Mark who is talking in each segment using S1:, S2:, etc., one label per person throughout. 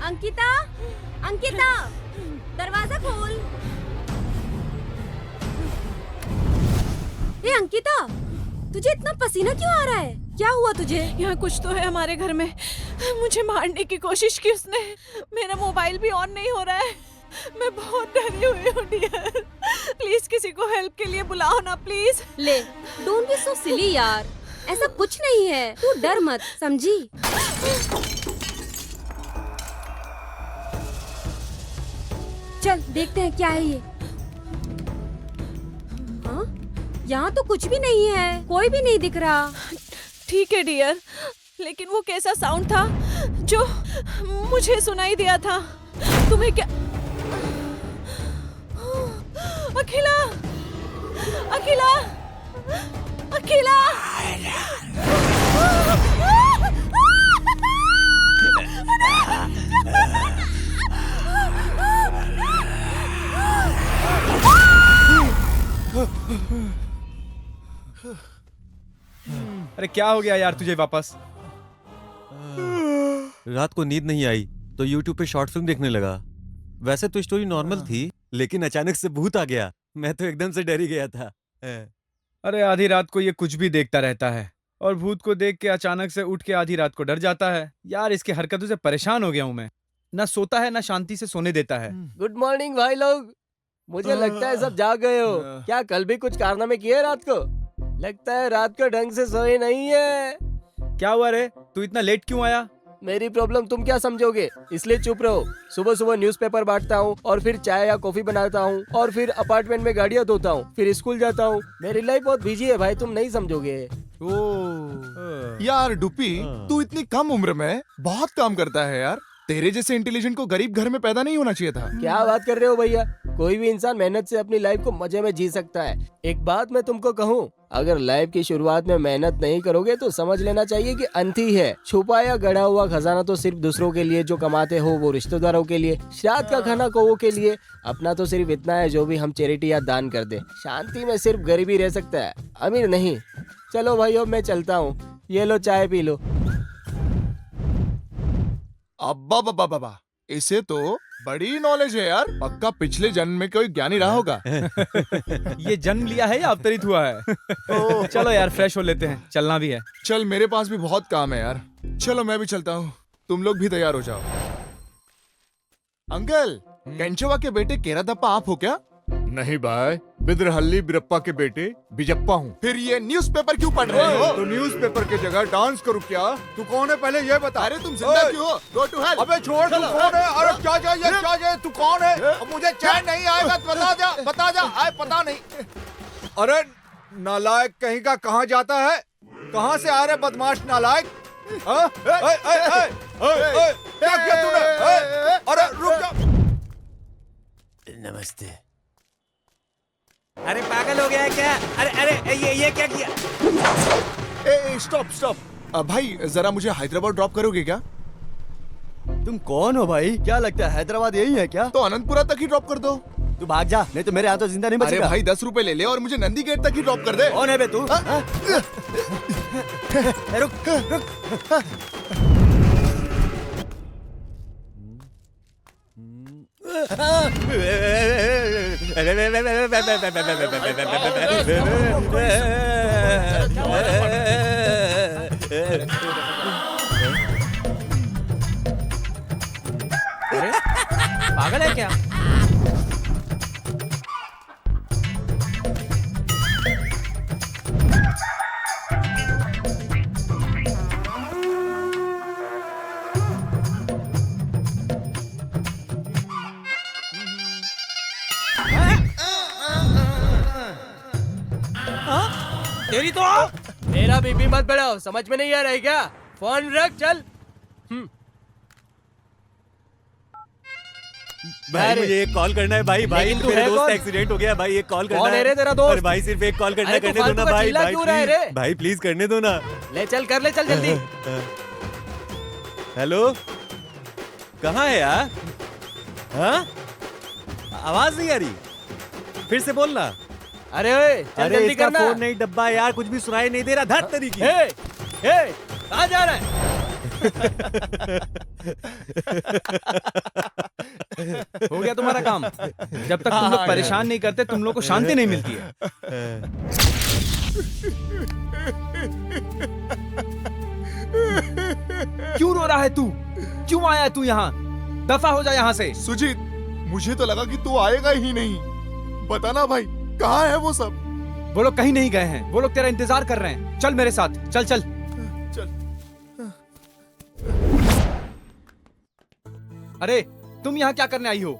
S1: अंकिता, अंकिता, दरवाजा खोल। ए अंकिता, तुझे इतना पसीना क्यों आ रहा है? क्या हुआ तुझे?
S2: यहाँ कुछ तो है हमारे घर में। मुझे मारने की कोशिश की उसने। मेरा मोबाइल भी ऑन नहीं हो रहा है। मैं बहुत डरी हुई हूँ डियर। प्लीज किसी को हेल्प के लिए बुलाओ ना प्लीज।
S1: ले, डोंट बी सो सिली यार। ऐसा कुछ नहीं है, तू डर मत, समझी? चल देखते हैं क्या है ये। हाँ? यहाँ तो कुछ भी नहीं है, कोई भी नहीं दिख रहा।
S2: ठीक है डियर, लेकिन वो कैसा साउंड था जो मुझे सुनाई दिया था? तुम्हें क्या? अखिला, अखिला, अखिला!
S3: अरे क्या हो गया यार तुझे वापस?
S4: रात को नींद नहीं आई तो YouTube पे शॉर्ट फिल्म देखने लगा। वैसे तो स्टोरी नॉर्मल थी, लेकिन अचानक से भूत आ गया। मैं तो एकदम से डर ही गया था।
S3: अरे आधी रात को ये कुछ भी देखता रहता है और भूत को देख के अचानक से उठ के आधी रात को डर जाता है। यार इसके हरकतों से परेशान हो गया हूँ मैं। ना सोता है ना शांति से सोने देता है।
S5: गुड मॉर्निंग भाई लोग। मुझे लगता है सब जाग गए हो। क्या कल भी कुछ कारनामे किए रात को? लगता है रात को ढंग से सोए नहीं है।
S3: क्या हुआ रे, तू इतना लेट क्यों आया?
S5: मेरी प्रॉब्लम तुम क्या समझोगे, इसलिए चुप रहो। सुबह सुबह न्यूज़पेपर बांटता हूँ और फिर चाय या कॉफी बनाता हूँ और फिर अपार्टमेंट में गाड़ियाँ धोता हूँ, फिर स्कूल जाता हूँ। मेरी लाइफ बहुत बिजी है भाई, तुम नहीं समझोगे।
S6: यार डुप्पी, तू इतनी कम उम्र में बहुत काम करता है यार। तेरे जैसे इंटेलिजेंट को गरीब घर में पैदा नहीं होना चाहिए था।
S5: क्या बात कर रहे हो भैया? कोई भी इंसान मेहनत से अपनी लाइफ को मजे में जी सकता है। एक बात मैं तुमको कहूँ, अगर लाइफ की शुरुआत में मेहनत नहीं करोगे तो समझ लेना चाहिए कि अंधी है। छुपा या गड़ा हुआ खजाना तो सिर्फ दूसरों के लिए, जो कमाते हो वो रिश्तेदारों के लिए, श्राद्ध का खाना कौवों के लिए। अपना तो सिर्फ इतना है जो भी हम चैरिटी या दान कर दे। शांति में सिर्फ गरीबी रह सकता है, अमीर नहीं। चलो भाई अब मैं चलता हूँ, ये लो चाय पी लो।
S6: अब्बा बाबा बाबा, इसे तो बड़ी नॉलेज है यार। पक्का पिछले जन्म में कोई ज्ञानी रहा होगा।
S3: ये जन्म लिया है या अवतरित हुआ है? चलो यार फ्रेश हो लेते हैं, चलना भी है।
S6: चल मेरे पास भी बहुत काम है यार। चलो मैं भी चलता हूँ, तुम लोग भी तैयार हो जाओ। अंकल, केंचवा के बेटे केरादप्पा आप हो क्या?
S7: नहीं भाई, बिदरहल्ली बिरप्पा के बेटे बिजप्पा हूँ।
S6: फिर ये न्यूज़पेपर क्यों पढ़ रहे हो?
S7: तो न्यूज़पेपर की जगह डांस करूँ क्या? तू कौन है पहले ये बता।
S6: अरे तुम जिंदा क्यों हो? Go to hell।
S7: अबे छोड़, तू कौन है? अरे क्या चाहिए? तू कौन है? अब मुझे चैन नहीं आएगा, बता जा। आए पता नहीं। अरे नालायक कहीं का, कहाँ जाता है? कहाँ से आ रहे बदमाश नालायक? क्या किया तूने? अरे रुक जा।
S4: नमस्ते।
S8: अरे पागल हो गया है क्या? अरे ये क्या किया?
S6: स्टॉप। भाई जरा मुझे हैदराबाद ड्रॉप करोगे क्या?
S9: तुम कौन हो भाई? क्या लगता है हैदराबाद यही है क्या?
S6: तो अनंतपुरा तक ही ड्रॉप कर दो।
S9: तू भाग जा, नहीं तो मेरे यहाँ तो जिंदा नहीं बचेगा।
S6: अरे भाई 10 रुपए ले ले और मुझे नंदी गेट तक ही ड्रॉप कर दे।
S9: कौन है बे तू? रुक।
S8: पागल है क्या?
S2: हाँ?
S8: तेरी तो
S5: मेरा बीपी मत बढ़ाओ, समझ में नहीं आ रहा है क्या? फोन रख, चल।
S4: भाई
S5: अरे।
S4: मुझे एक कॉल करना है भाई। भाई
S5: लेकिन तू
S4: मेरे
S5: है
S4: दोस्त
S5: कौन?
S4: का एक्सीडेंट हो गया भाई, एक कॉल करना
S5: कौन है रे तेरा दोस्त?
S4: अरे भाई सिर्फ एक कॉल करना है,
S5: अरे तू
S4: करने दो
S5: फालतू
S4: ना
S5: का
S4: भाई।
S5: चिल्ला
S4: भाई
S5: क्यों रहा है
S4: प्लीज
S5: रे?
S4: भाई प्लीज करने दो ना।
S5: ले चल, कर ले, चल जल्दी।
S4: हेलो, कहाँ है यार? हाँ, आवाज नहीं आ रही, फिर से बोलना।
S5: अरे ओए, चल
S4: अरे
S5: जल्दी
S4: इसका
S5: करना।
S4: फोन नहीं डब्बा यार, कुछ भी सुनाई नहीं दे रहा। धत तरीकी।
S5: हे, कहाँ जा रहा है?
S3: हो गया तुम्हारा काम। जब तक तुम लोग परेशान नहीं करते तुम लोग को शांति नहीं मिलती है। क्यों रो रहा है तू? क्यों आया है तू यहाँ? दफा हो जा यहाँ से।
S6: सुजीत, मुझे तो लगा कि तू आएगा ही नहीं। बताना भाई, कहाँ है वो सब?
S3: वो लोग कहीं नहीं गए हैं, वो लोग तेरा इंतजार कर रहे हैं। चल मेरे साथ, चल चल।
S6: चल।
S3: अरे तुम यहाँ क्या करने आई हो?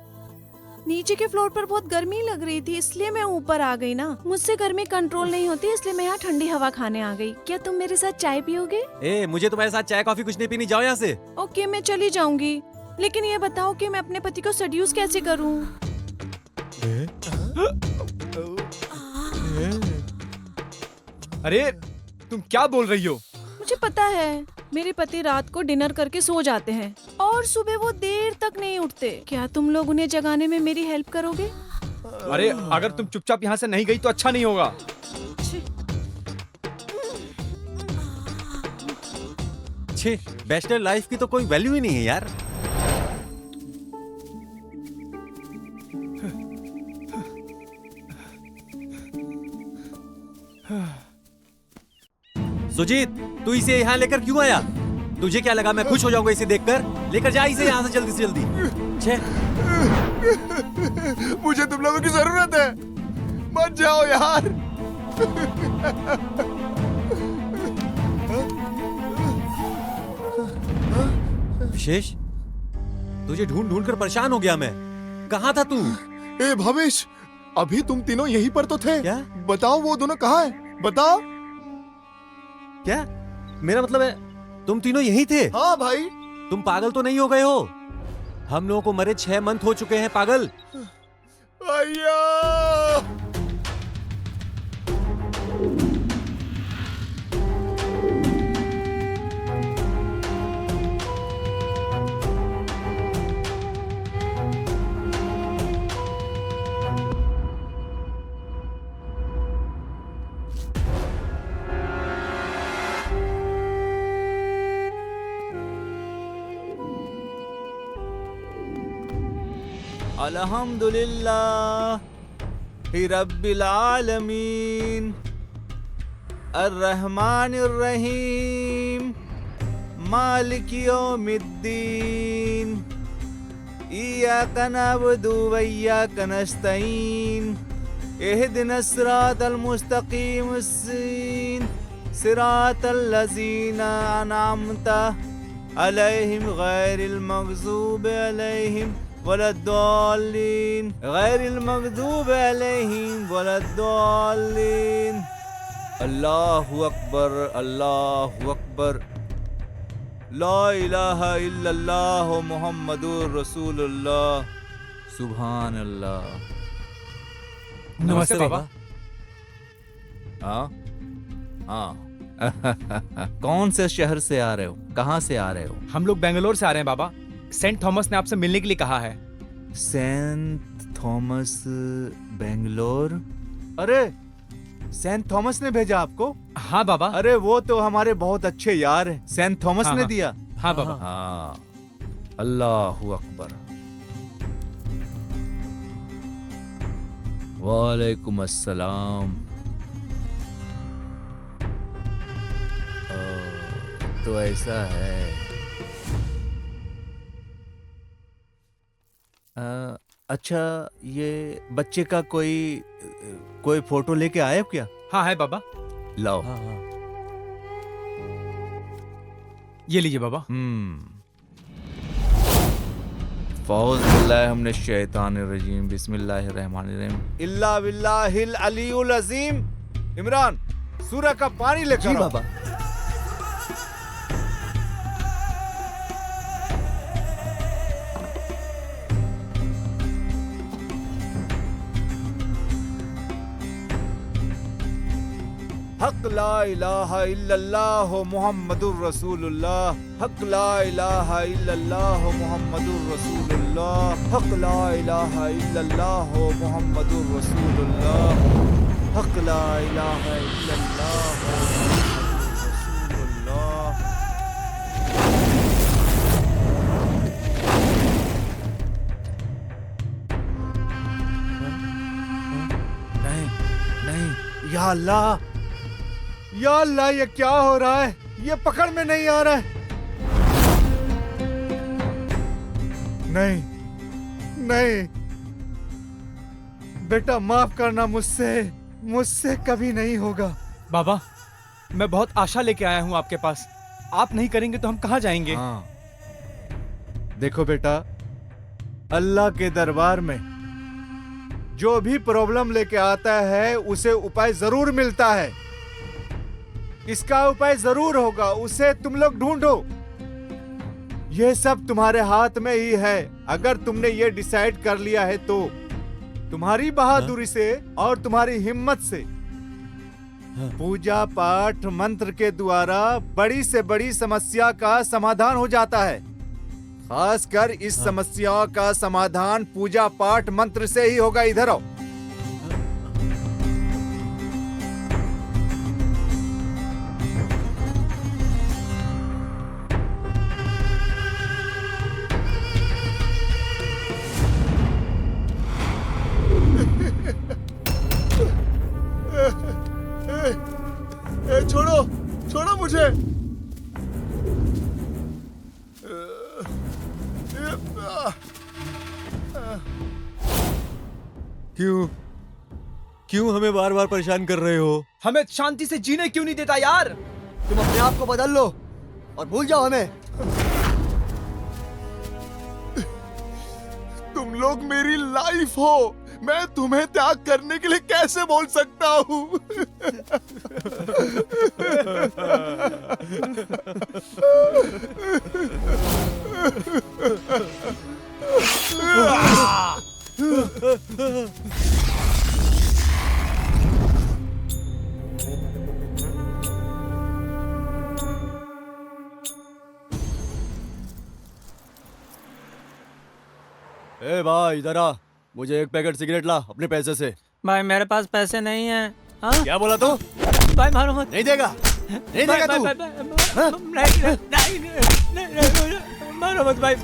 S2: नीचे के फ्लोर पर बहुत गर्मी लग रही थी, इसलिए मैं ऊपर आ गई ना। मुझसे गर्मी कंट्रोल नहीं होती, इसलिए मैं यहाँ ठंडी हवा खाने आ गई। क्या तुम मेरे साथ चाय पियोगे?
S4: ए, मुझे तुम्हारे साथ चाय कॉफी कुछ नहीं पीनी, जाओ यहाँ से।
S2: ओके, मैं चली जाऊंगी, लेकिन ये बताओ कि मैं अपने पति को सेड्यूस कैसे करूँ?
S3: अरे तुम क्या बोल रही हो?
S2: मुझे पता है, मेरे पति रात को डिनर करके सो जाते हैं और सुबह वो देर तक नहीं उठते। क्या तुम लोग उन्हें जगाने में मेरी हेल्प करोगे?
S3: अरे अगर तुम चुपचाप यहाँ से नहीं गई तो अच्छा नहीं होगा।
S4: छे, बैचलर लाइफ की तो कोई वैल्यू ही नहीं है यार। सुजीत, तू इसे यहाँ लेकर क्यों आया? तुझे क्या लगा मैं खुश हो जाऊंगा इसे देखकर? लेकर जा इसे यहाँ से जल्दी से जल्दी। छे,
S6: मुझे तुम लोगों की जरूरत है, मत जाओ यार।
S4: विशेष, तुझे ढूंढ ढूंढ कर परेशान हो गया मैं। कहाँ था तू?
S6: ए भवेश, अभी तुम तीनों यहीं पर तो थे।
S4: क्या?
S6: बताओ वो दोनों कहाँ हैं? बताओ।
S4: क्या? मेरा मतलब है तुम तीनों यहीं थे?
S6: हाँ भाई।
S4: तुम पागल तो नहीं हो गए हो? हम लोगों को मरे 6 मंथ हो चुके हैं पागल।
S6: अय्या!
S10: अल्हम्दुलिल्लाह रब्बिल आलमीन अर्रहमानिर रहीम मालिक यौमिद्दीन इय्याका नअबुदु व इय्याका नस्तईन इहदिनस सिरातल मुस्तकीम सिरातल लज़ीना अनअमता अलैहिम गैरिल मग़ज़ूबि अलैहिम वलद्दाल्लीन गैरिल मग़ज़ूबि अलैहिम वलद्दाल्लीन। अल्लाहु अकबर, अल्लाहु अकबर, ला इलाहा इल्लल्लाह मुहम्मदुर रसूलुल्लाह, सुभान अल्लाह।
S3: नमस्ते बाबा।
S10: हाँ हाँ। कौन से शहर से आ रहे हो? कहाँ से आ रहे हो?
S3: हम लोग बेंगलोर से आ रहे हैं बाबा। सेंट थॉमस ने आपसे मिलने के लिए कहा है।
S10: Saint Thomas, Bangalore? अरे सेंट थॉमस ने भेजा आपको?
S3: हाँ बाबा।
S10: अरे वो तो हमारे बहुत अच्छे यार हैं, सेंट थॉमस
S3: हाँ,
S10: ने
S3: हाँ।
S10: दिया।
S3: हाँ बाबा।
S10: हाँ, अल्लाहु अकबर। वालेकुम अस्सलाम। तो ऐसा है। अच्छा, ये बच्चे का कोई फोटो लेके आए हो क्या?
S3: हाँ है बाबा।
S10: लाओ।
S3: ये लीजिए बाबा।
S10: फ़ौज़ बिल्लाहि मिनश शैतानिर रजीम, बिस्मिल्लाहिर रहमानिर रहीम। इल्ला बिल्लाहिल अलीयुल अज़ीम। इमरान
S7: सूर्य का पानी लेकर
S9: जी
S7: आओ।
S9: बाबा।
S7: हक ला इलाहा इल्लल्लाह मुहम्मदुर रसूलुल्लाह, हक ला इलाहा इल्लल्लाह मुहम्मदुर रसूलुल्लाह, हक ला इलाहा इल्लल्लाह मुहम्मदुर रसूलुल्लाह, हक ला इलाहा इल्लल्लाह मुहम्मदुर रसूलुल्लाह। नहीं नहीं, या अल्लाह, या अल्लाह, ये क्या हो रहा है? ये पकड़ में नहीं आ रहा है। नहीं नहीं बेटा, माफ करना, मुझसे कभी नहीं होगा।
S3: बाबा, मैं बहुत आशा लेके आया हूँ आपके पास। आप नहीं करेंगे तो हम कहाँ जाएंगे?
S7: हाँ, देखो बेटा, अल्लाह के दरबार में जो भी प्रॉब्लम लेके आता है उसे उपाय जरूर मिलता है। इसका उपाय जरूर होगा, उसे तुम लोग ढूंढो। ये सब तुम्हारे हाथ में ही है। अगर तुमने ये डिसाइड कर लिया है तो तुम्हारी बहादुरी से और तुम्हारी हिम्मत से पूजा पाठ मंत्र के द्वारा बड़ी से बड़ी समस्या का समाधान हो जाता है। खासकर इस समस्या का समाधान पूजा पाठ मंत्र से ही होगा। इधर आओ। छोड़ो, छोड़ो मुझे।
S4: क्यों हमें बार बार परेशान कर रहे हो?
S3: हमें शांति से जीने क्यों नहीं देता यार?
S9: तुम अपने आप को बदल लो और भूल जाओ हमें।
S6: तुम लोग मेरी लाइफ हो, मैं तुम्हें त्याग करने के लिए कैसे बोल सकता हूँ?
S9: ए भाई इधर आ, मुझे एक पैकेट सिगरेट ला अपने पैसे से।
S8: भाई मेरे पास पैसे नहीं है। हाँ?
S9: क्या बोला तू?
S8: भाई मारो मत।
S9: नहीं देगा? नहीं देगा तू?
S8: नहीं, मारो मत भाई।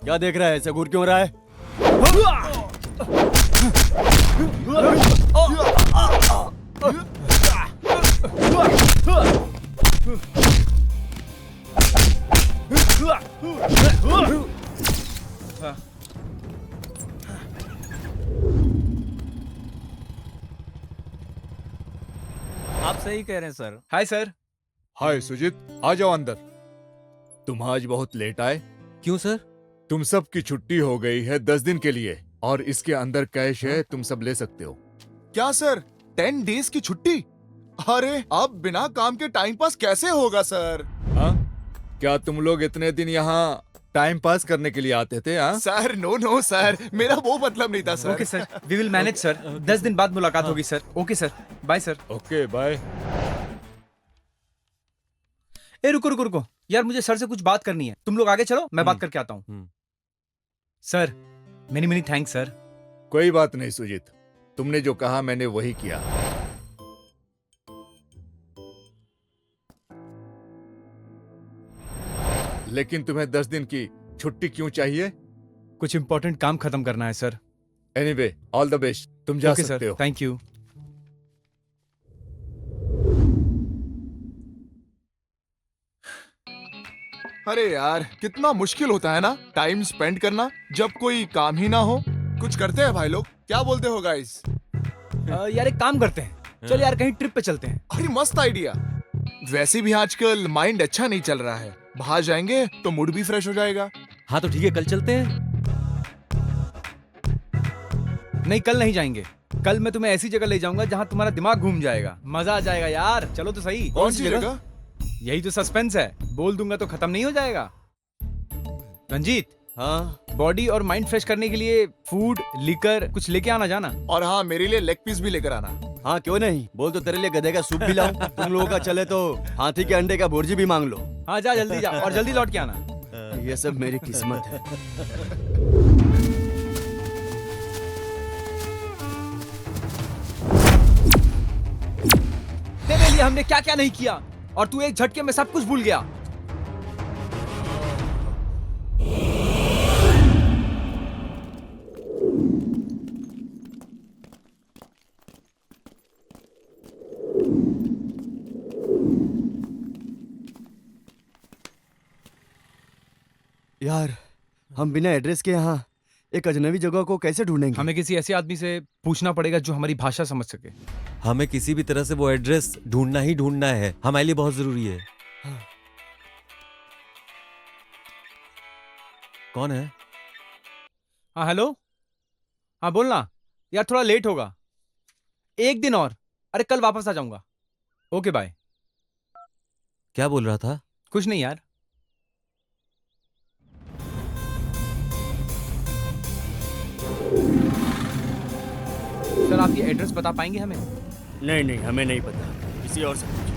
S9: क्या देख रहा है? ऐसे घूर क्यों रहा है?
S10: आप सही कह रहे हैं sir.
S3: Hi sir.
S6: Hi Sujit, आ जाओ अंदर। तुम आज बहुत लेट आए।
S4: क्यों सर?
S6: तुम सब की छुट्टी हो गई है 10 दिन के लिए और इसके अंदर कैश है, तुम सब ले सकते हो। क्या सर, 10 डेज की छुट्टी? अरे अब बिना काम के टाइम पास कैसे होगा सर? हाँ? क्या तुम लोग इतने दिन यहाँ टाइम पास करने के लिए आते थे? हाँ सर, नो सर, मेरा वो मतलब नहीं था sir.
S3: Okay sir, we will manage sir. 10 दिन बाद मुलाकात होगी sir. Okay sir, bye sir.
S6: Okay bye.
S3: ए रुको यार, मुझे सर से कुछ बात करनी है। तुम लोग आगे चलो, मैं बात करके आता हूँ। Sir, many thanks sir.
S6: कोई बात नहीं सुजीत, तुमने जो कहा मैंने वही किया। लेकिन तुम्हें 10 दिन की छुट्टी क्यों चाहिए?
S3: कुछ इंपॉर्टेंट काम खत्म करना है sir.
S6: Anyway, all the best, तुम जा
S3: ओके
S6: सकते
S3: सर,
S6: हो।
S3: Thank you.
S6: अरे यार, कितना मुश्किल होता है ना टाइम स्पेंड करना जब कोई काम ही ना हो। कुछ करते हैं भाई लोग, क्या बोलते हो गाइस?
S3: यार एक काम करते हैं, चल यार कहीं ट्रिप पे चलते हैं।
S6: अरे मस्त आइडिया। वैसे भी आजकल माइंड अच्छा नहीं चल रहा है, बाहर जाएंगे तो मूड भी फ्रेश हो जाएगा।
S4: हाँ तो ठीक है, कल चलते हैं।
S3: नहीं, कल नहीं जाएंगे। कल मैं तुम्हें ऐसी जगह ले जाऊंगा जहां तुम्हारा दिमाग घूम जाएगा, मजा आ जाएगा यार। चलो तो सही।
S6: कौन सी जगह?
S3: यही तो सस्पेंस है, बोल दूंगा तो खत्म नहीं हो जाएगा। रंजीत,
S9: हाँ
S3: बॉडी और माइंड फ्रेश करने के लिए फूड, लिकर कुछ लेके आना जाना।
S6: और हाँ, मेरे लिए लेग पीस भी लेकर आना।
S9: हाँ क्यों नहीं, बोल तो तेरे लिए गधे का सूप भी लाऊं। तुम लोगों का चले तो हाथी के अंडे का भुर्जी भी मांग लो।
S3: हाँ जा, जल्दी जा और जल्दी लौट के आना।
S9: ये सब मेरी किस्मत है।
S3: तेरे लिए हमने क्या क्या नहीं किया और तू एक झटके में सब कुछ भूल गया।
S9: यार हम बिना एड्रेस के यहाँ एक अजनबी जगह को कैसे ढूंढेंगे?
S3: हमें किसी ऐसे आदमी से पूछना पड़ेगा जो हमारी भाषा समझ सके।
S4: हमें किसी भी तरह से वो एड्रेस ढूंढना ही ढूंढना है, हमारे लिए बहुत जरूरी है। कौन है?
S3: हाँ हेलो, हाँ बोलना यार, थोड़ा लेट होगा, एक दिन और। अरे कल वापस आ जाऊंगा। Okay bye.
S4: क्या बोल रहा था?
S3: कुछ नहीं यार। सर आप ये एड्रेस बता पाएंगे हमें?
S9: नहीं नहीं, हमें नहीं पता, किसी और से पूछो।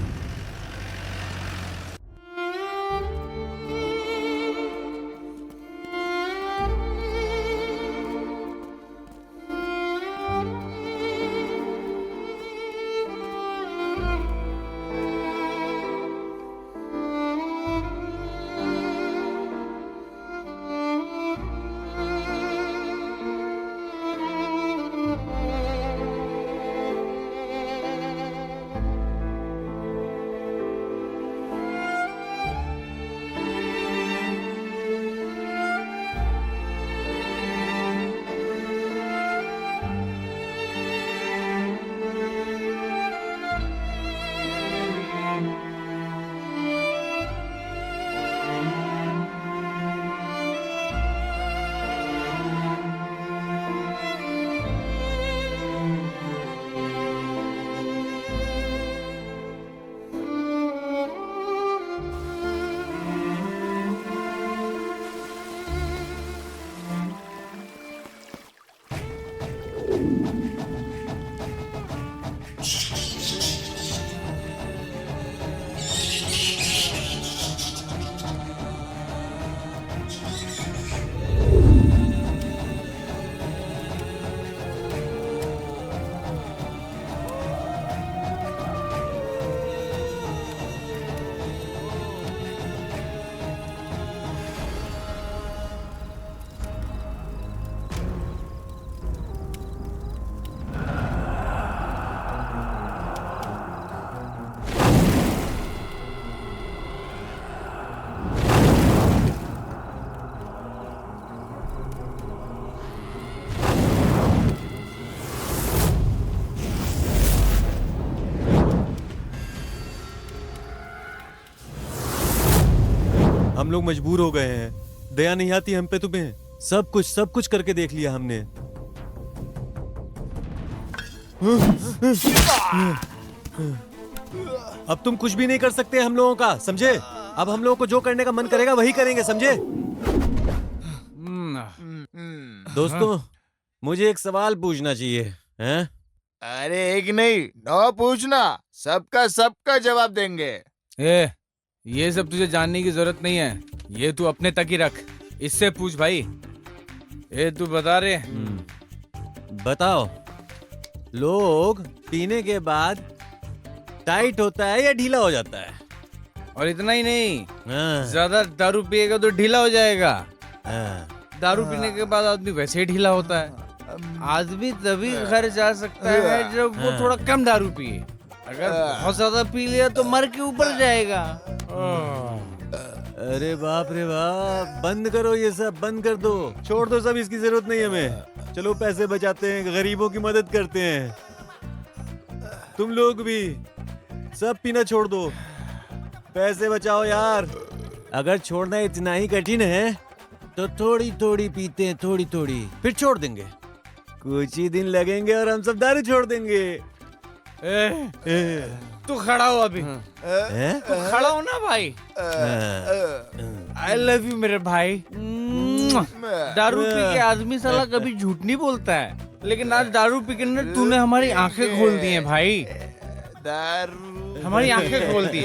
S4: हम लोग मजबूर हो गए हैं, दया नहीं आती हम पे तुम्हें। सब कुछ करके देख लिया हमने। अब तुम कुछ भी नहीं कर सकते हम लोगों का, समझे? अब हम लोगों को जो करने का मन करेगा वही करेंगे, समझे? दोस्तों, मुझे एक सवाल पूछना चाहिए, हैं?
S6: अरे एक नहीं, 9 पूछना, सबका जवाब देंगे।
S3: ए, ये सब तुझे जानने की जरूरत नहीं है, ये तू अपने तक ही रख। इससे पूछ भाई। ए तू बता रे।
S4: बताओ, लोग पीने के बाद टाइट होता है या ढीला हो जाता है?
S3: और इतना ही नहीं,
S4: हाँ,
S3: ज्यादा दारू पिएगा तो ढीला हो जाएगा।
S4: हाँ।
S3: दारू पीने के बाद आदमी वैसे ही ढीला होता है। आदमी तभी घर जा सकता है जब वो थोड़ा कम दारू पिए। अगर बहुत ज्यादा पी लिया तो मर के ऊपर जाएगा।
S4: अरे बाप रे बाप, बंद करो ये सब, बंद कर दो, छोड़ दो सब, इसकी जरूरत नहीं हमें। चलो पैसे बचाते हैं, गरीबों की मदद करते हैं। तुम लोग भी सब पीना छोड़ दो, पैसे बचाओ यार। अगर छोड़ना इतना ही कठिन है तो थोड़ी थोड़ी पीते हैं, थोड़ी थोड़ी, फिर छोड़ देंगे। कुछ ही दिन लगेंगे और हम सब दारू छोड़ देंगे।
S3: तू खड़ा हो अभी। तू खड़ा हो ना भाई। आई लव यू मेरे भाई। दारू पी के आदमी साला कभी झूठ नहीं बोलता है, लेकिन आज दारू पी के ना तूने हमारी आंखें खोल दी हैं भाई। हमारी आंखें खोल दी।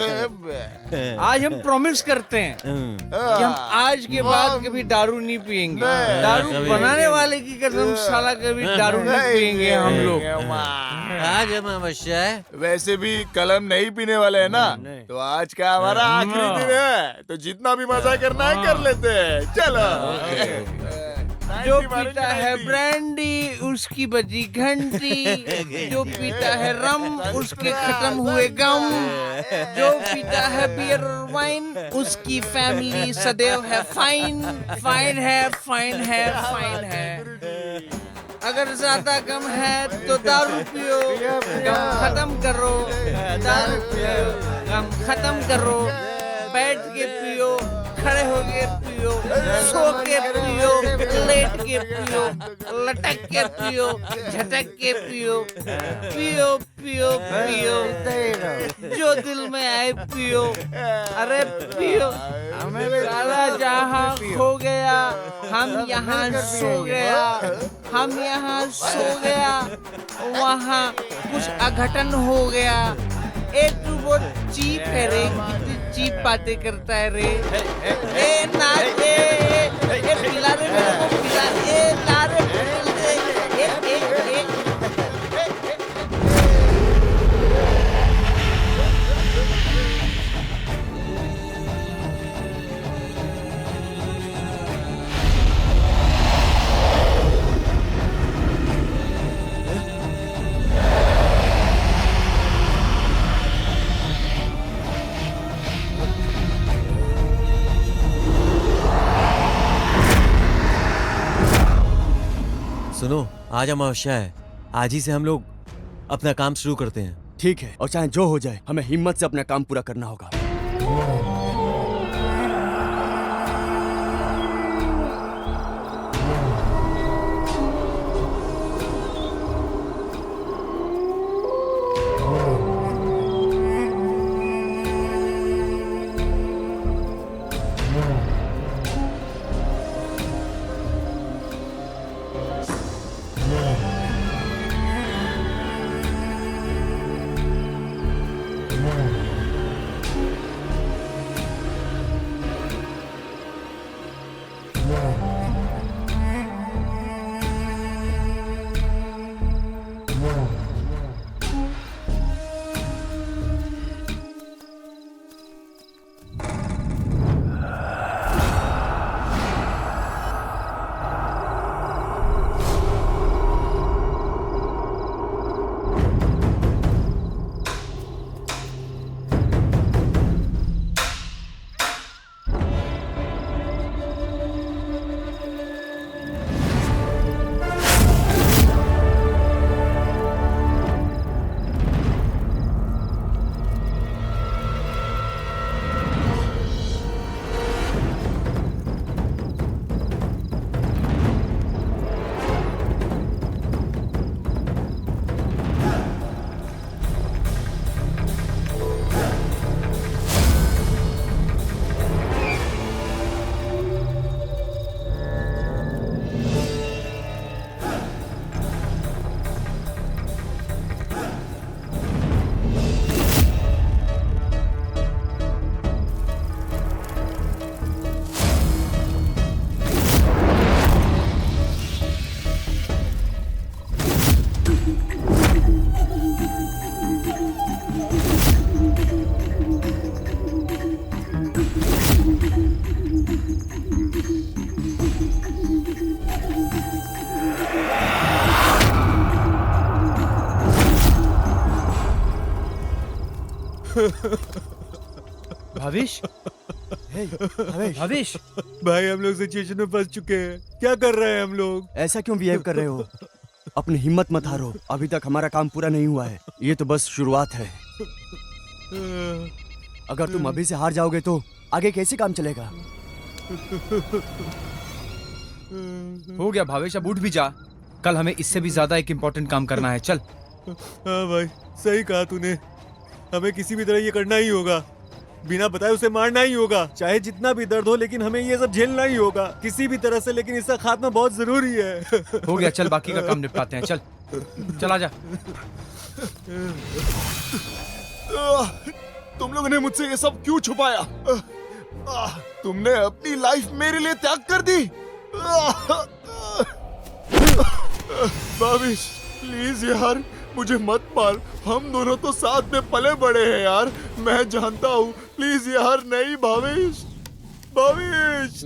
S3: आज हम प्रॉमिस करते हैं कि हम आज के बाद कभी दारू नहीं पिएंगे। दारू बनाने वाले की कसम साला कभी दारू नहीं पिएंगे हम लोग।
S4: आज अमावस्या है।
S6: वैसे भी कल हम नहीं पीने वाले हैं ना, तो आज का हमारा आखिरी दिन है, तो जितना भी मजा करना है कर लेते हैं। चलो।
S3: जो पीता है ब्रांडी उसकी बजी घंटी, जो पीता है रम उसके खत्म हुए गम, जो पीता है बियर और वाइन उसकी फैमिली सदैव है फाइन। फाइन है, फाइन है, फाइन है। अगर ज्यादा गम है तो दारू पियो, गम खत्म करो। दारू पियो, गम खत्म करो। बैठ के पियो, खड़े होके पियो, सो के पियो, लेट के पियो, लटक के पियो, झटक के पियो। पियो पियो पियो, जो दिल में आए पियो। अरे पियो। साला जहाँ खो गया हम यहाँ सो गया, हम यहाँ सो गया वहाँ कुछ अघटन हो गया। ए तू बहुत चीप है रे, कितनी चीप बातें करता है रे। ए ना ए पिला रे मेरे को, पिला। ए ला रे
S4: सुनो, आज अमावस्या है। आज ही से हम लोग अपना काम शुरू करते हैं।
S9: ठीक है, और चाहे जो हो जाए हमें हिम्मत से अपना काम पूरा करना होगा।
S3: भाविश, भाविश,
S4: भाई हम लोग सिचुएशन में फंस चुके हैं। क्या कर रहे हैं हम लोग?
S9: ऐसा क्यों बिहेव कर रहे हो? अपनी हिम्मत मत हारो, अभी तक हमारा काम पूरा नहीं हुआ है। ये तो बस शुरुआत है। अगर तुम अभी से हार जाओगे तो आगे कैसे काम चलेगा?
S3: हो गया भावेश, अब उठ भी जा। कल हमें इससे भी ज्यादा एक इम्पोर्टेंट काम करना है, चल।
S4: हाँ भाई, सही कहा तूने। हमें किसी भी तरह ये करना ही होगा, बिना बताए उसे मारना ही होगा, चाहे जितना भी दर्द हो, लेकिन हमें ये सब झेलना ही होगा किसी भी तरह से। लेकिन इसका खात्मा बहुत जरूरी है।
S3: हो गया, चल बाकी का काम निपटाते हैं, चल चला जा।
S6: तुम लोगों ने मुझसे ये सब क्यों छुपाया? तुमने अपनी लाइफ मेरे लिए त्याग कर दी। भावेश प्लीज यार, मुझे मत मार। हम दोनों तो साथ में पले बड़े हैं यार, मैं जानता हूँ। प्लीज यार, नहीं भावेश, भावेश।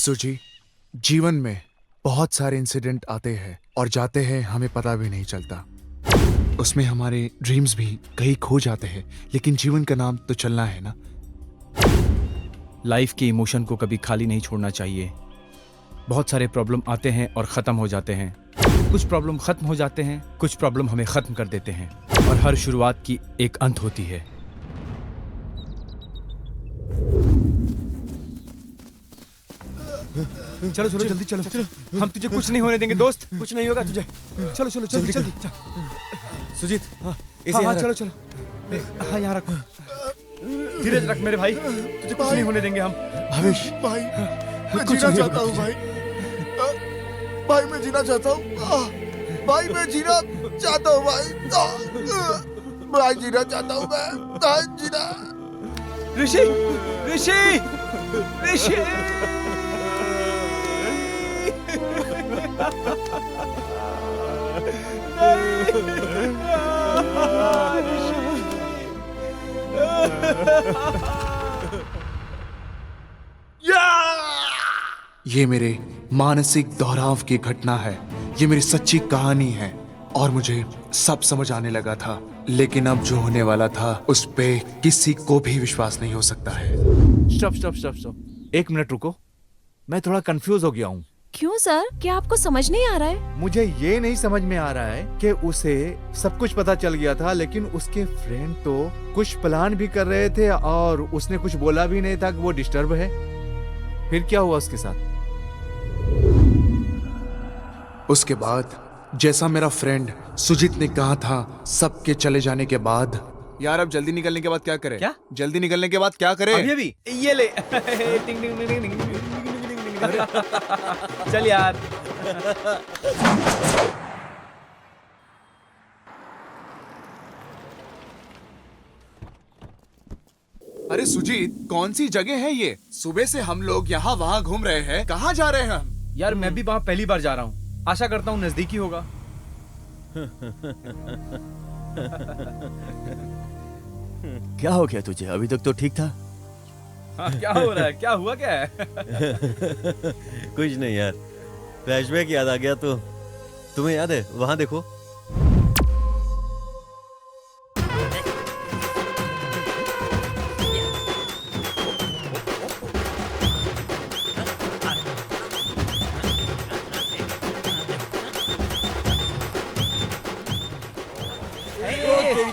S6: सुजी, जीवन में बहुत सारे इंसिडेंट आते हैं और जाते हैं, हमें पता भी नहीं चलता। उसमें हमारे ड्रीम्स भी कहीं खो जाते हैं, लेकिन जीवन का नाम तो चलना है ना।
S3: लाइफ के इमोशन को कभी खाली नहीं छोड़ना चाहिए। बहुत सारे प्रॉब्लम आते हैं और ख़त्म हो जाते हैं। कुछ प्रॉब्लम ख़त्म हो जाते हैं, कुछ प्रॉब्लम हमें ख़त्म कर देते हैं, और हर शुरुआत की एक अंत होती है। चलो चलो जल्दी चलो, हम तुझे कुछ नहीं होने देंगे दोस्त, कुछ नहीं होगा तुझे। चलो चलो जल्दी जल्दी। सुजीत, हाँ चलो चलो, हाँ यहाँ रखो, धीरज रख मेरे भाई, तुझे कुछ नहीं होने देंगे हम।
S6: भावेश भाई, मैं जीना चाहता हूँ भाई, भाई मैं जीना चाहता हूँ, भाई मैं जीना चाहता हूँ भाई, भाई जीना चाहता हूँ मैं, भाई जीना।
S3: ऋषि ऋषि ऋषि
S6: ये मेरे मानसिक दोहराव की घटना है, ये मेरी सच्ची कहानी है, और मुझे सब समझ आने लगा था, लेकिन अब जो होने वाला था उस पे किसी को भी विश्वास नहीं हो सकता है।
S10: स्टॉप स्टॉप स्टॉप स्टॉप, एक मिनट रुको, मैं थोड़ा कंफ्यूज हो गया हूँ।
S2: क्यों सर, क्या आपको समझ नहीं आ रहा है?
S10: मुझे ये नहीं समझ में आ रहा है कि उसे सब कुछ पता चल गया था, लेकिन उसके फ्रेंड तो कुछ प्लान भी कर रहे थे और उसने कुछ बोला भी नहीं था कि वो डिस्टर्ब है। फिर क्या हुआ उसके साथ?
S6: उसके बाद जैसा मेरा फ्रेंड सुजीत ने कहा था, सबके चले जाने के बाद, यार अब जल्दी निकलने के बाद क्या करें?
S3: क्या?
S6: जल्दी निकलने के बाद क्या करें?
S3: अभी ये ले। टिंग टिंग टिंग टिंग टिंग टिंग चल यार।
S6: अरे सुजीत, कौन सी जगह है ये? सुबह से हम लोग यहाँ वहाँ घूम रहे हैं, कहाँ जा रहे हैं हम?
S3: यार मैं भी वहाँ पहली बार जा रहा हूँ, आशा करता हूँ नजदीकी होगा।
S9: क्या हो गया तुझे? अभी तक तो ठीक था।
S3: हाँ, क्या हो रहा है? क्या हुआ क्या है?
S4: कुछ नहीं यार, फ्लैशबैक याद आ गया। तो तुम्हें याद है, वहां देखो।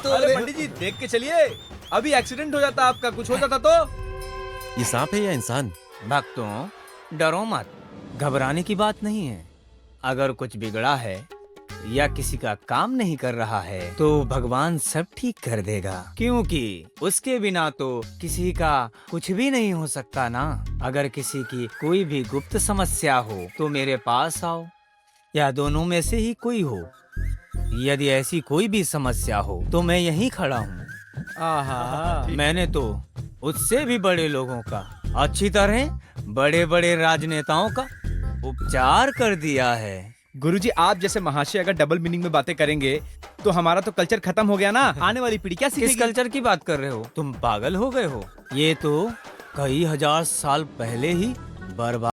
S3: अरे पंडित जी देख के चलिए, अभी एक्सीडेंट हो जाता, आपका कुछ हो जाता तो।
S4: ये सांप है या इंसान?
S8: भक्तों डरो मत, घबराने की बात नहीं है। अगर कुछ बिगड़ा है या किसी का काम नहीं कर रहा है तो भगवान सब ठीक कर देगा, क्योंकि उसके बिना तो किसी का कुछ भी नहीं हो सकता ना। अगर किसी की कोई भी गुप्त समस्या हो तो मेरे पास आओ, या दोनों में से ही कोई हो। यदि ऐसी कोई भी समस्या हो तो मैं यहीं खड़ा हूँ। आहा, मैंने तो उससे भी बड़े लोगों का, अच्छी तरह बड़े बड़े राजनेताओं का उपचार कर दिया है।
S11: गुरुजी, आप जैसे महाशय अगर डबल मीनिंग में बातें करेंगे तो हमारा तो कल्चर खत्म हो गया ना। आने वाली पीढ़ी क्या सीखेगी?
S8: किस कल्चर की बात कर रहे हो? तुम पागल हो गए हो? ये तो कई हजार साल पहले ही बर्बाद